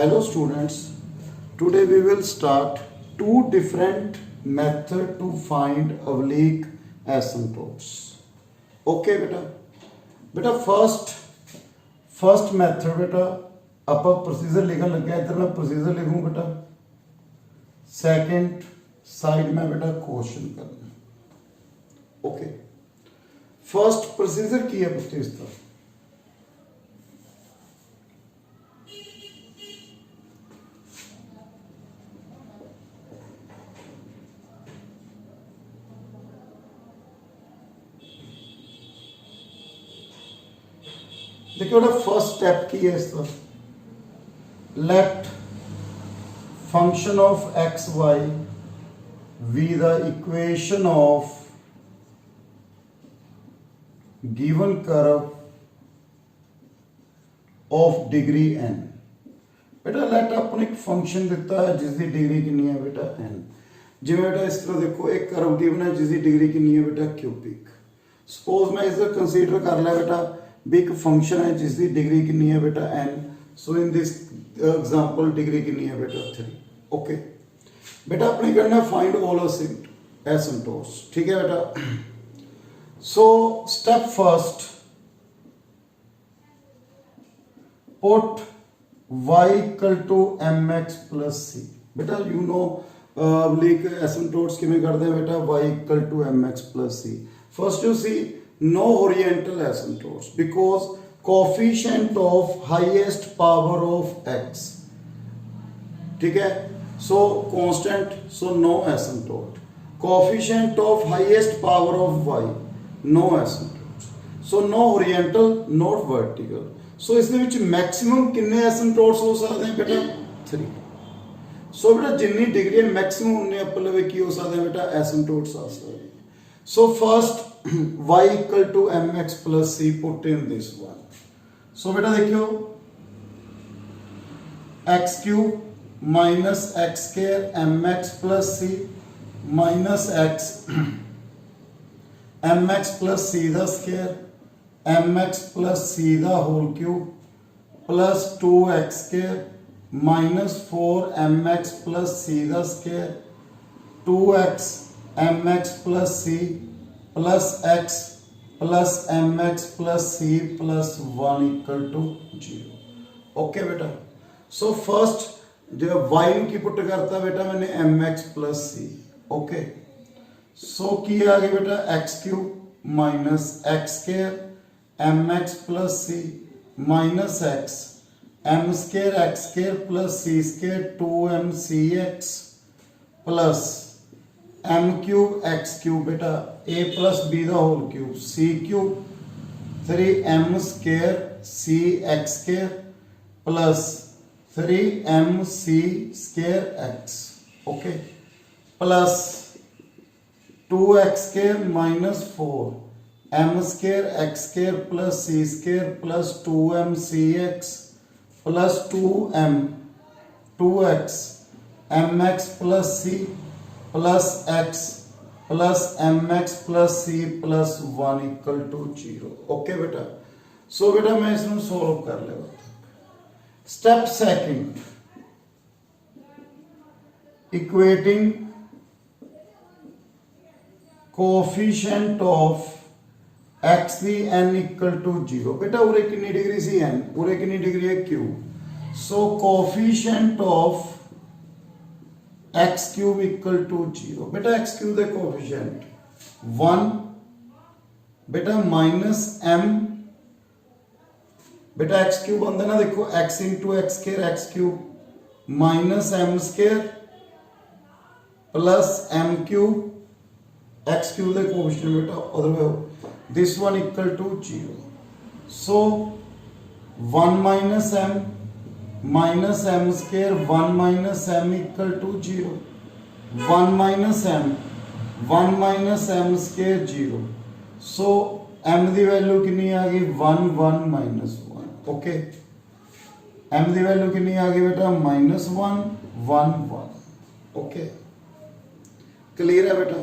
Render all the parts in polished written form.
Hello students, today we will start two different method to find oblique asymptotes. Okay बेटा first method बेटा ਆਪਾਂ procedure लिखन लगे इधर मैं प्रोसीजर लिखूं बेटा सेकंड साइड में बेटा क्वेश्चन करना ओके फर्स्ट प्रोसीजर की है बच्चे इस तरह देखिए बेटा फर्स्ट स्टेप की है इस तरह let function of X Y be the equation of given curve of degree N बेटा लेट अपन एक फंक्शन दिता है जिसकी डिग्री कितनी है बेटा एन जिवें बेटा इस तरह देखो एक कर्व गिवन है जिसकी डिग्री कितनी है बेटा क्यूबिक सपोज मैं इसे कंसीडर कर लिया बेटा बिग फंक्शन है जिसकी डिग्री कितनी है बेटा N so in this example degree कितनी है बेटा 3 ओके बेटा अपने करना फाइंड ऑल एसिम्पटोट्स ठीक है बेटा so step first put y equal to mx plus c बेटा यू नो oblique asymptotes किवें करते हैं बेटा y equal to mx plus c first you see no horizontal asymptotes because coefficient of highest power of x ठीक है so constant so no asymptote coefficient of highest power of y no asymptotes so no horizontal not vertical so इसके विच maximum कितने asymptotes हो सकते हैं बेटा 3 so बेटा जितनी डिग्री maximum उन्ने अपने लवे की हो सकते हैं बेटा asymptotes आ सकते हैं so first y equal to mx plus c put in this one so beta देखियो x cube minus x square mx plus c minus x mx plus c the square mx plus c the whole cube plus 2x square minus 4 mx plus c the square 2x mx plus c plus x plus mx plus c plus 1 equal to 0 okay बेटा so first जो y की put करता बेटा मैंने mx plus c okay so की आ गया बेटा x cube minus x square mx plus c minus x m square x square plus c square 2mcx plus m cube x cube बेटा a plus b the whole cube c cube 3m square c x square plus 3mc square x okay plus 2x square minus 4m square x square plus c square plus 2mcx plus 2x mx plus c plus x plus mx plus c plus 1 equal to 0 okay बेटा so बेटा मैं इसमें solve कर ले step second equating coefficient of x the n equal to 0 बेटा उरे कितनी degree C n उरे कितनी डिग्री है q so coefficient of x cube equal to 0 बेटा x क्यूब का कोएफिशिएंट 1 बेटा माइनस m बेटा x क्यूब अंदर ना देखो x into X square x cube minus m square plus m cube x cube का कोएफिशिएंट बेटा otherwise this one equal to 0 so 1 minus m minus m square 1 minus m equal to 0 1 minus m square 0 so m दी value कितनी आ गई 1 1 minus 1 okay m दी value कितनी आ गई बेटा माइनस 1 1 1 ओके क्लियर है बेटा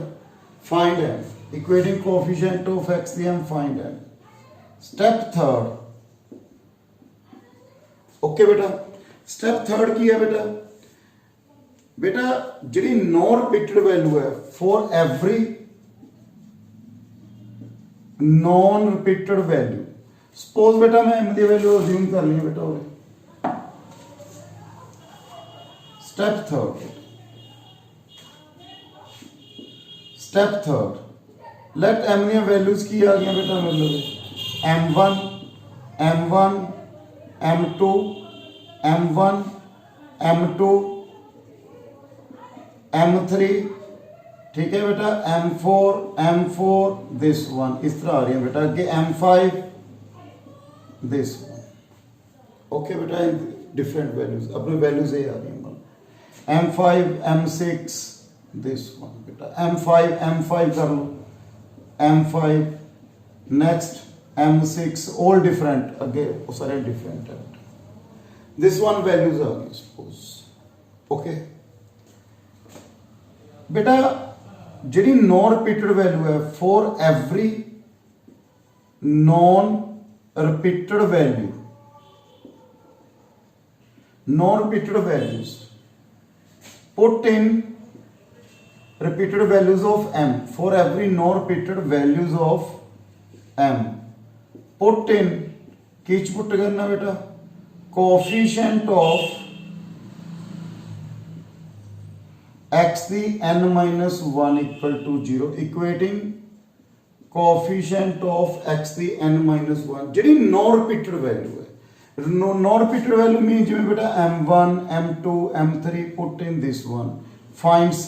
find m equating coefficient of x दी हम find m step third okay बेटा स्टैप थर्ड की है बेटा, बेटा जी नॉन रिपीटेड वैल्यू है for every non repeated value. Suppose बेटा मैं एम की वैल्यू अज्यूम कर ली बेटा हो। Step third let M the values की आ गई बेटा मेरे M1 M1 M2 M1 M2 M3, ठीक है बेटा M4 दिस वन, इस तरह आ रही है बेटा। आगे M5 दिस वन, ओके बेटा डिफरेंट वैल्यूज, अपनी वैल्यूज ये आ रही है। M5 M6 दिस वन बेटा, M5 कर लो, M5 next M6 all different, अगे वो सारे डिफरेंट है बेटा। दिस वन वैल्यूज आ गई सपोज, ओके बेटा जी नॉन रिपीटेड वैल्यू है for every non repeated value, non repeated values put in repeated values of m, for every non repeated values of m put in, किच put करना बेटा coefficient of x the n minus 1 equal to 0, equating coefficient of x the n minus 1 जी non repeated value है। Non repeated value mean जिवें बेटा M1 M2 M3 put in this one, find c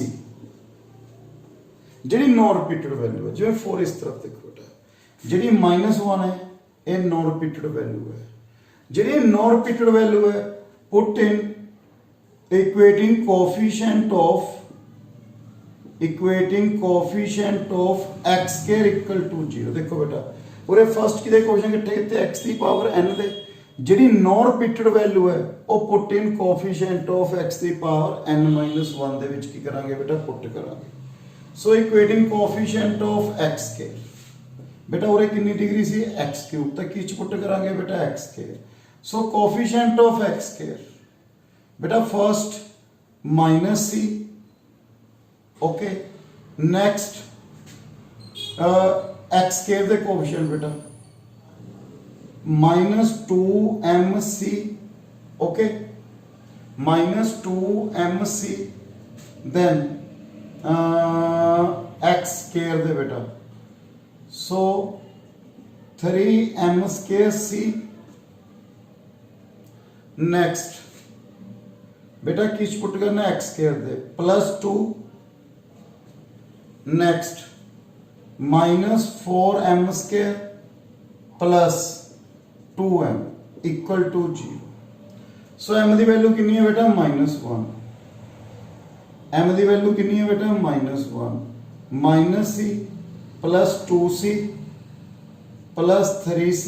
जी non repeated value है। जिवें 4 इस तरफ देखो बेटा, जी -1 है ये नॉन रिपीटेड वैल्यू है। जी नॉन रिपीटेड वैल्यू है put in equating coefficient of x square equal to 0। देखो बेटा पूरे फर्स्ट की क्वेश्चन कितने कितने x की पावर n दे, जी नॉन रिपीटेड वैल्यू है वो put in coefficient of x की पावर n माइनस 1 दे विच की करांगे बेटा पुट करांगे। So equating coefficient of x square बेटा उरे कितनी डिग्री सी x क्यूब तक किच पुट करांगे बेटा x square. So coefficient of x square बेटा first minus c, okay next x square दे कोफिशिएंट बेटा -2mc, okay -2mc then x square दे बेटा so 3m square c, next बेटा किस पुट करना x स्क्वायर दे +2 next -4m square +2m equal to 0। So m की वैल्यू कितनी है बेटा -1, m की वैल्यू कितनी है बेटा -1 -c +2c +3c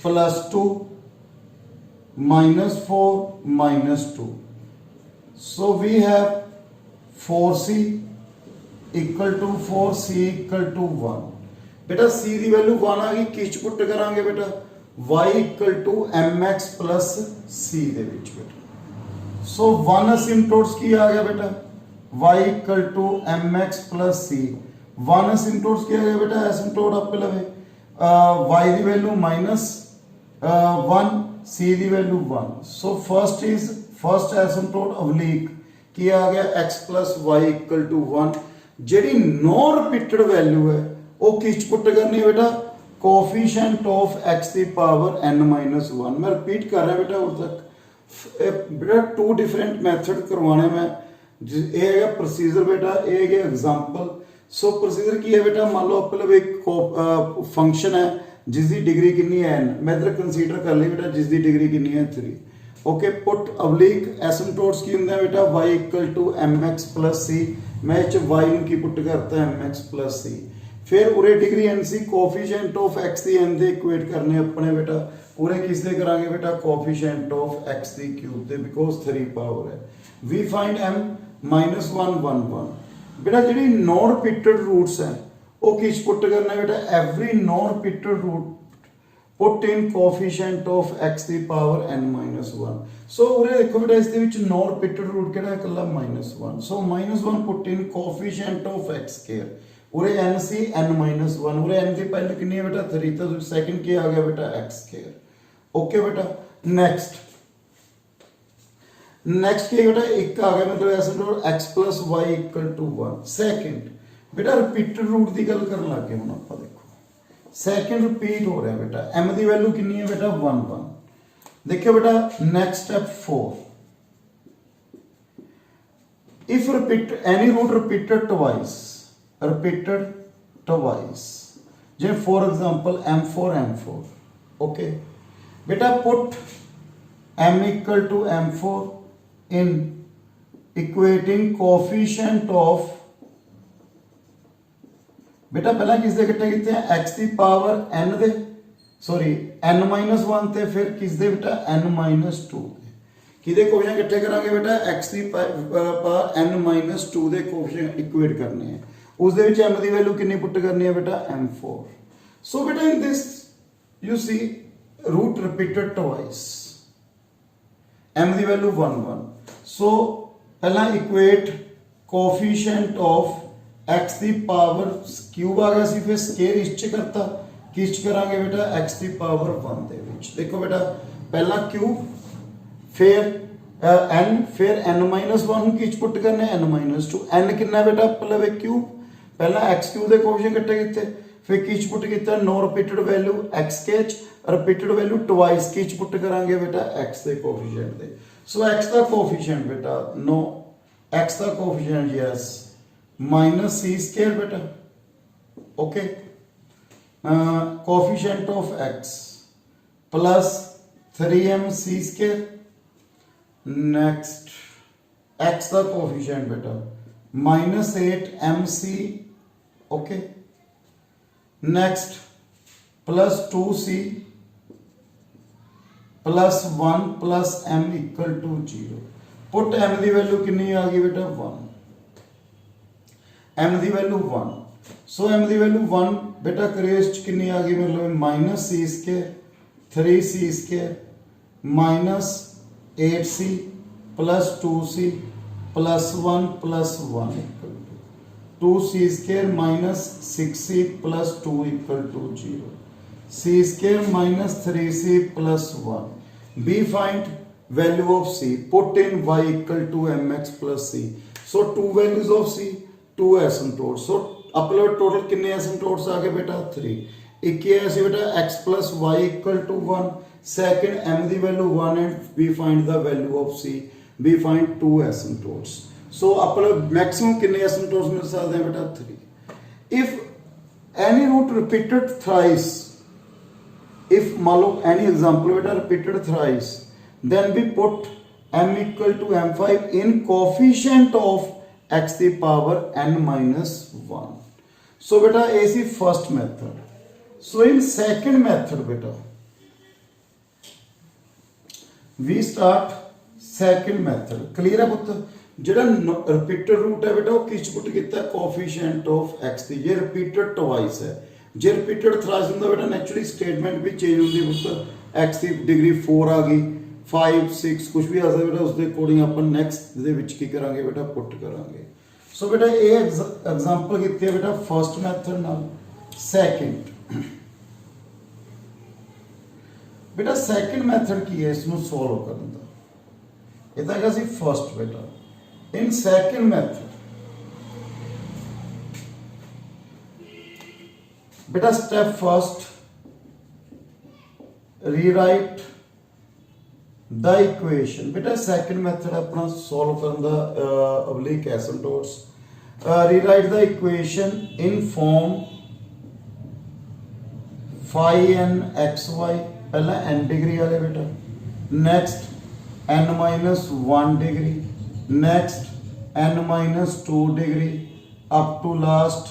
+2 -4 -2, so we have 4c equal to 4c equal to 1। बेटा c की वैल्यू 1 आ गई, किच पुट करांगे बेटा y equal to mx plus c दे विच बेटा। सो 1 असिम्पटोट्स की आ गया बेटा y equal to mx plus c, 1 asymptotes की आ गया बेटा असिम्पटोट आप लवे y की वैल्यू -1 c की value 1। So first asymptote oblique की आ गया x plus y equal to 1। जेडी नॉन रिपीटेड वैल्यू है वो किस पुट करनी है बेटा कोफिशिएंट ऑफ x की पावर n माइनस 1। मैं रिपीट कर रहा बेटा उस तक बेटा 2 डिफरेंट मेथड करवाने में, ये है प्रोसीजर बेटा, ये है एग्जांपल। सो प्रोसीजर की है बेटा, मान लो मतलब एक फंक्शन है जिसकी डिग्री कितनी है n, मैं इधर कंसीडर कर ली बेटा जिसकी डिग्री कितनी है 3। ओके पुट ऑब्लिक एसिम्पटोट्स की होंगे बेटा y equal to mx plus c, मैं इस y की पुट करता है mx प्लस c। फिर उरे डिग्री n सी coefficient of x the n दे इक्वेट करने अपने बेटा पूरे किस दे करांगे बेटा कोफिशिएंट ऑफ x दी क्यूब दे, बिकॉज 3 पावर है। वी फाइंड m -1 1 1 बेटा जी नॉन रिपीटेड रूट्स है वो किस पुट करना है बेटा every non repeated root put in coefficient of x the power n minus 1. So उरे देखो बेटा इस दे विच नो रिपीटेड रूट किहड़ा है कल्ला -1. So -1 put in coefficient of x square. उरे n सी n minus 1. उरे n दी पहले कितनी है बेटा 3, तो सेकंड क्या आ गया बेटा x स्क्वायर. ओके बेटा. नेक्स्ट क्या बेटा एक आ गया मतलब ऐसे तो x plus y equal to 1. Second बेटा रिपीटेड रूट की गल करन लग गए हुण आपां देखो सेकंड रिपीट हो रहा है बेटा m की वैल्यू कितनी है बेटा 1 1. देखियो बेटा next step 4. If repeat any root repeated twice जे फॉर एग्जांपल m4 ओके बेटा put m equal to m4 in equating coefficient of बेटा पहला किस दे इकट्ठे किए हैं x की पावर n दे सॉरी n minus 1 ते फिर किस दे बेटा n minus 2 दे किदे कोएफिशिएंट इकट्ठे करांगे बेटा x की पावर n minus 2 दे कोएफिशिएंट इक्वेट करने हैं उस दे विच m दी वैल्यू कितनी पुट करनी है बेटा m4. सो बेटा in this you see root repeated twice m दी वैल्यू 1 1. सो पहला equate coefficient of x the power cube आ गया सी फिर स्केयर इस करता किस करांगे बेटा x दी पावर 1 दे विच. देखो बेटा पहला क्यूब फिर n फिर n minus 1 किस पुट करने n minus 2. n कितना बेटा मतलब क्यूब पहला x क्यूब दे कोएफिशिएंट इकट्ठे कीते फिर किस पुट कीता नो रिपीटेड वैल्यू x के रिपीटेड वैल्यू ट्वाइस किस पुट करांगे बेटा x दे कोएफिशिएंट दे. सो x दा कोएफिशिएंट बेटा नो x दा coefficient yes minus C square बेटा okay coefficient of x plus 3m C square. Next x दा कोएफिशिएंट बेटा minus 8m C okay. Next plus 2c plus 1 plus m equal to 0. Put m की value कितनी आ गई बेटा 1. m की value 1. So m की वैल्यू 1 बेटा क्रेस्ट कितनी आ गई मतलब minus C square 3c square minus 8c plus 2c plus 1 plus 1 equal to 2c square minus 6c plus 2 equal to 0. c square minus 3c plus 1. b find value of c. Put in y equal to mx plus c. So two values of c, two asymptotes. So upload total कितने asymptotes आ गए बेटा 3. एक ये ऐसे बेटा x plus y equal to 1. Second m the value 1 and we find the value of c. We find two asymptotes. So upload maximum कितने asymptotes मिल सकते हैं बेटा 3. If any root repeated thrice if मान लो any example बेटा repeated thrice then we put m equal to m5 in coefficient of x the power n minus 1. So बेटा is the first method. So in second method बेटा we start second method. Clear है पुत्र ਜਿਹੜਾ repeated root है बेटा वो किस put किया कोएफिशिएंट ऑफ x दी ये रिपीटेड ट्वाइस है जे रिपीटेड थ्राइस ਹੁੰਦਾ बेटा नेचुरली स्टेटमेंट भी चेंज ਹੁੰਦੀ ਪੁੱਤ x ਦੀ ਡਿਗਰੀ 4 ਆ ਗਈ 5 6 ਕੁਝ ਵੀ ਆ ਸਕਦਾ बेटा ਉਸ ਦੇ ਅਕੋਰਡਿੰਗ ਆਪਾਂ ਨੈਕਸਟ ਦੇ ਵਿੱਚ ਕੀ ਕਰਾਂਗੇ बेटा ਪੁੱਟ ਕਰਾਂਗੇ. ਸੋ बेटा ਇਹ ਐਗਜ਼ਾਮਪਲ ਕੀਤੀ ਹੈ बेटा ਫਰਸਟ ਮੈਥਡ ਨਾਲ. ਸੈਕਿੰਡ बेटा ਸੈਕਿੰਡ ਮੈਥਡ ਕੀ ਹੈ ਇਸ ਨੂੰ ਸੋਲਵ ਕਰਨ ਦਾ. ਇਹ ਤਾਂ ਹੈਗਾ ਸੀ ਫਰਸਟ बेटा. In second method beta step first rewrite the equation. beta second method अपना solve करन दा oblique asymptotes. Rewrite the equation in form phi n xy पहला n डिग्री वाले बेटा next n minus 1 degree next n minus 2 degree up to last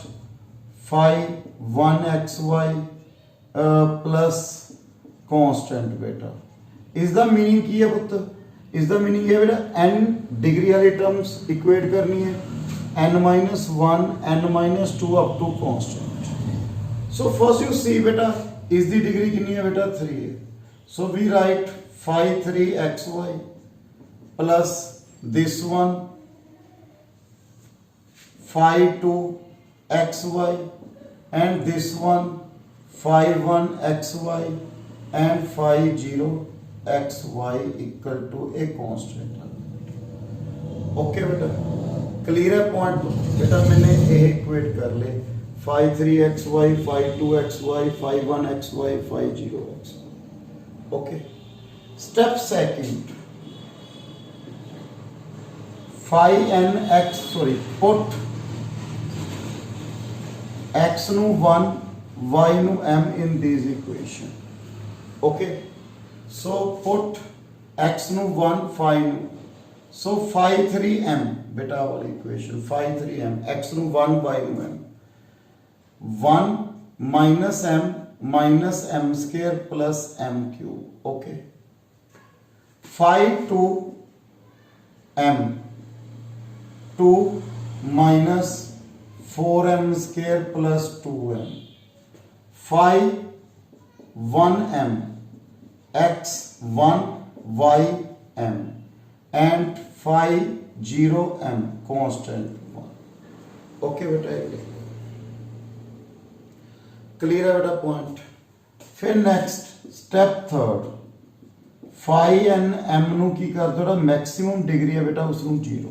phi 1 xy plus constant beta. is the meaning की है पुत्र is the meaning है बेटा n degree वाली terms equate करनी है n minus 1 n minus 2 up to constant. so first you see बेटा इसकी डिग्री कितनी है बेटा 3 है। So we write five 3xy plus this one five 2xy and this one phi 1xy and phi 0xy equal to a constant। Okay बेटा clear है point बेटा, मैंने ये इक्वेट कर ले phi 3xy phi 2xy phi 1xy phi 0xy। Okay step second phi nx sorry put x ਨੂੰ 1 y ਨੂੰ m in this equation। okay so put x ਨੂੰ 1 phi ਨੂੰ so phi 3m beta वाली equation phi 3m x ਨੂੰ 1 y ਨੂੰ m 1 minus m square plus m cube। okay phi 2m 2 minus 4m square plus 2m phi 1m x 1 y m and phi 0m constant 1। Okay बेटा clear है बेटा point. फिर next step third phi n m ਨੂੰ ਕੀ ਕਰ ਦੋ, ਜਿਹੜਾ maximum degree ਹੈ ਬੇਟਾ ਉਸ ਨੂੰ 0।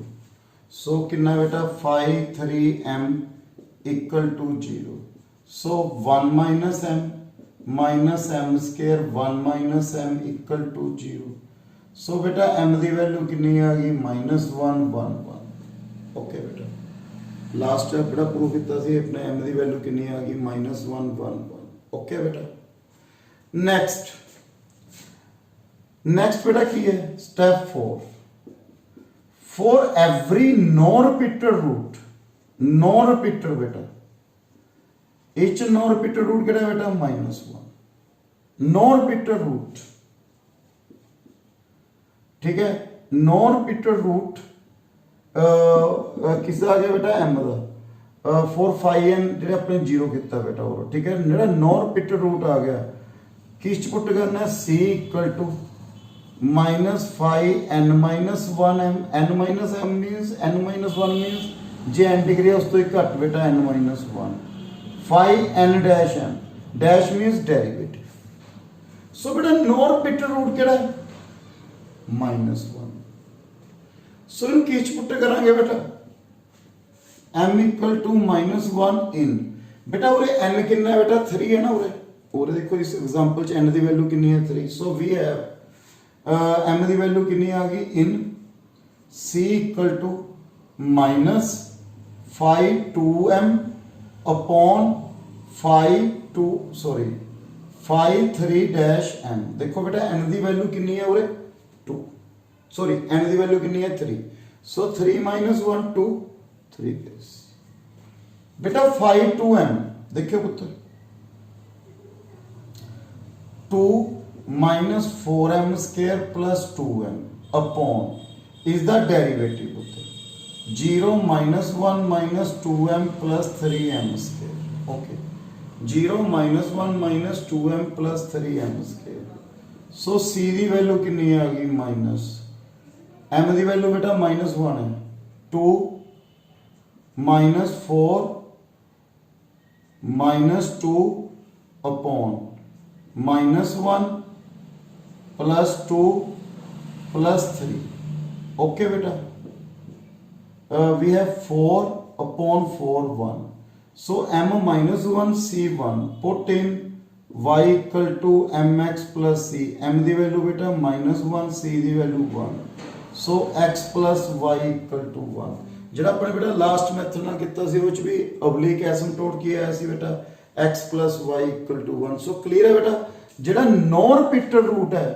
सो कितना बेटा phi 3m equal to 0। So 1 minus m square 1 minus m equal to 0। So बेटा m की वैल्यू कितनी आ गई -1 1 1। ओके बेटा लास्ट स्टेप बेटा प्रूव किया सी अपने m की वैल्यू कितनी आ गई -1 1 1। ओके बेटा नेक्स्ट बेटा की है step 4 for every non-repeated root बेटा each non-repeated root कितना बेटा -1 non-repeated root। ठीक है non-repeated root किसका आ गया बेटा m का for phi n जेडे अपने 0 किया बेटा और ठीक है जेड़ा non-repeated root आ गया किस च पुट करना है c equal to minus phi n minus 1m n minus m means n minus 1 means J n degree है उस तो एक घट बेटा n minus 1 phi n dash m dash means derivative। सो बेटा नॉन रिपीटेड रूट केड़ा है -1। सो इन किस पुट करांगे बेटा m इक्वल टू -1 इन बेटा उरे n कितना है बेटा 3 है ना उरे देखो इस एग्जांपल च n की वैल्यू कितनी है 3। सो वी हैव m की वैल्यू कितनी आ गई in c equal to minus phi 2m upon phi 3 dash m। देखो बेटा n की वैल्यू कितनी है उरे 2 सॉरी n की वैल्यू कितनी है 3। सो 3 minus 1 2 3 बेटा phi 2m देखियो पुत्र 2 minus 4m square plus 2m upon is the derivative पुत्र 0 minus 1 minus 2m plus 3m square। okay 0 minus 1 minus 2m plus 3m square। so c की वैल्यू कितनी आ गई माइनस m की वैल्यू बेटा -1 है 2 minus 4 minus 2 upon -1 plus 2 plus 3। Okay बेटा we have 4 upon 4 1। So m -1 c 1 put in y equal to mx plus c m की value बेटा -1 c की value 1। So x plus y equal to 1 ਜਿਹੜਾ ਆਪਣੇ बेटा last method ਨਾਲ ਕੀਤਾ ਸੀ ਉਹ ਚ ਵੀ oblique asymptote ਕੀ ਆਇਆ ਸੀ बेटा x plus y equal to 1। So clear है बेटा ਜਿਹੜਾ नॉन रिपीटेड रूट है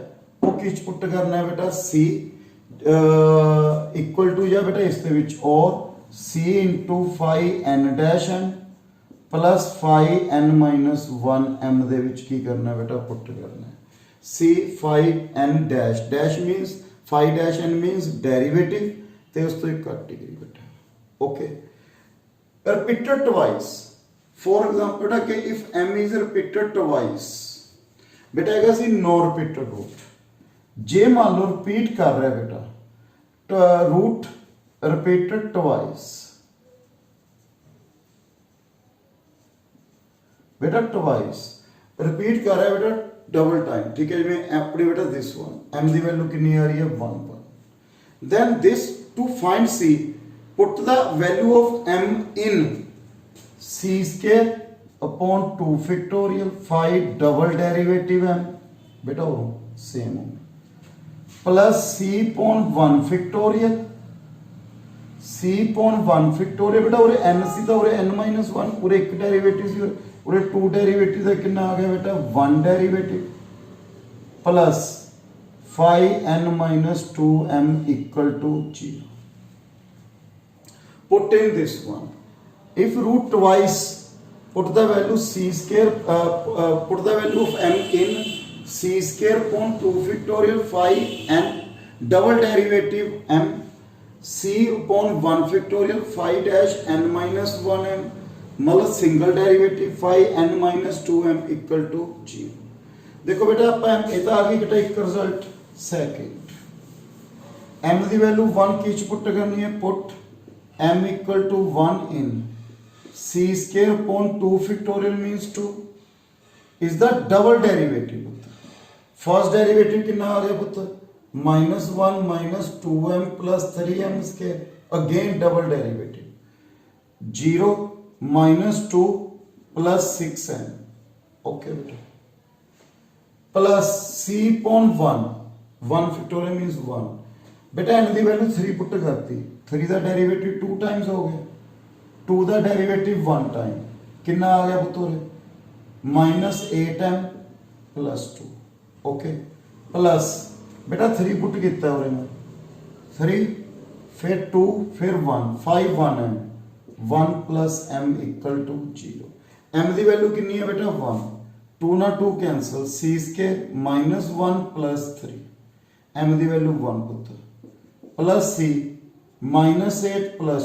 वो किस पुट करना है बेटा c इक्वल टू या बेटा इस और c into phi n dash n plus phi n minus 1 m दे विच की करना है बेटा पुट करना है c phi n dash dash means phi dash n means derivative ते उस तो एक कट डिग्री बेटा। Okay repeated twice for example बेटा कि if m is repeated twice बेटा हैगा सी नो रिपीटेड रूट। जे मान लो रिपीट कर रहा है बेटा रूट रिपीटेड ट्वाइस, बेटा ट्वाइस रिपीट कर रहा है बेटा डबल टाइम, ठीक है। जिवें अपनी बेटा दिस वन एम की वैल्यू कितनी आ रही है 1 1। Then this to find C put the value of M in C square upon 2 factorial 5 double derivative M, बेटा वो सेम हो plus C upon 1 factorial, C upon 1 factorial बेटा और एन सी था और एन माइनस 1 और एक डेरिवेटिव सी और 2 डेरिवेटिव का कितना आ गया बेटा 1 derivative plus 5n minus 2m equal to 0. Put in this one. If root twice, put the value c square, put the value of m in c square upon 2 factorial 5n double derivative m c upon 1 factorial 5 dash n minus 1m मतलब single derivative 5n minus 2m equal to 0. देखो बेटा आप ये आ गई बेटा एक result second m की value 1 की पुट करनी है, put m equal to 1 in c square upon 2 factorial means 2 is the double derivative. First derivative कितना आ गया पुत्र -1 minus 2m plus 3m square again double derivative 0 minus 2 plus 6m okay बेटा plus c upon 1 factorial means 1 बेटा n की value 3 put करती 3 का derivative 2 times हो गया 2 का डेरिवेटिव 1 टाइम कितना आ गया पुत्र -8m प्लस 2 ओके प्लस बेटा 3 पुट किया और 3 फिर 2 फिर 1 5 1m 1 plus m equal to 0। m की वैल्यू कितनी है बेटा 1 2 ना 2 cancel c square -1 plus 3 m की वैल्यू 1 पुत्र plus c -8 plus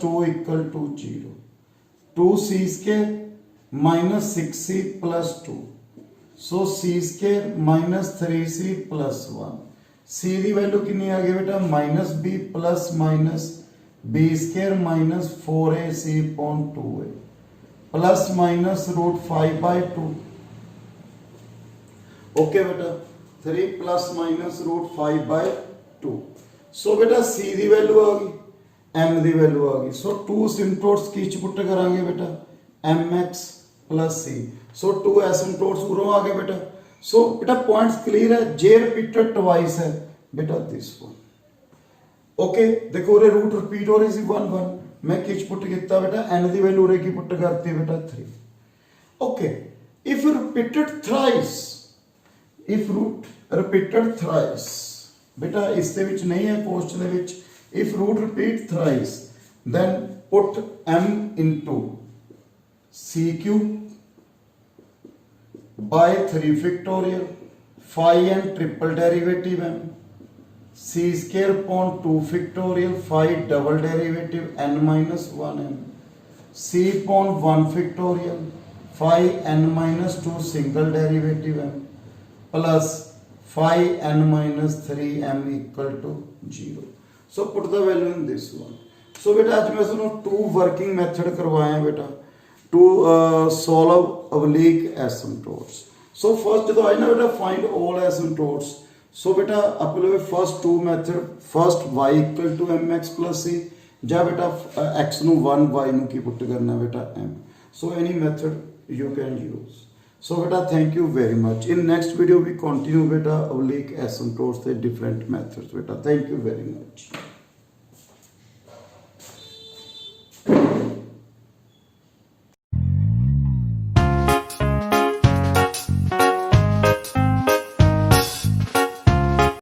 2 equal to 0 2c square -6c plus 2 so c square -3c plus 1 c की वैल्यू कितनी आ गई बेटा -b plus minus b square -4ac upon 2a plus minus √5/2 okay बेटा 3 plus minus √5/2 सो बेटा c की value आ गई m की वैल्यू आ गई सो 2 सिम्पटोट्स की पुट करांगे बेटा mx प्लस c सो 2 एसिम्पटोट्स उरों आ गए बेटा। सो बेटा पॉइंट्स क्लियर है जे रिपीटेड ट्वाइस है बेटा दिस वन ओके देखो रे रूट रिपीट हो रही सी 1 1 मैं किच पुट किया बेटा n की वैल्यू रे की पुट करती बेटा 3 okay if repeated thrice if root repeated thrice बेटा इस दे विच नहीं है क्वेश्चन दे विच if root repeat thrice then put m into c cube by 3 factorial 5n triple derivative m c square upon 2 factorial 5 double derivative n minus 1m c upon 1 factorial 5n minus 2 single derivative m plus 5n minus 3m equal to 0। So put the value in this one. So बेटा आज मैं तुहानू 2 working method करवाए हैं बेटा to solve oblique asymptotes. So first जो आए ना बेटा फाइंड ऑल एसिम्पटोट्स। सो बेटा अपने first 2 method first y equal to mx plus c या बेटा x नु 1 y नु की पुट करना बेटा m। So any method you can use. So बेटा thank you very much. In next video we continue बेटा ऑब्लिक एसिम्पटोट्स के डिफरेंट मेथड्स बेटा। Thank you very much.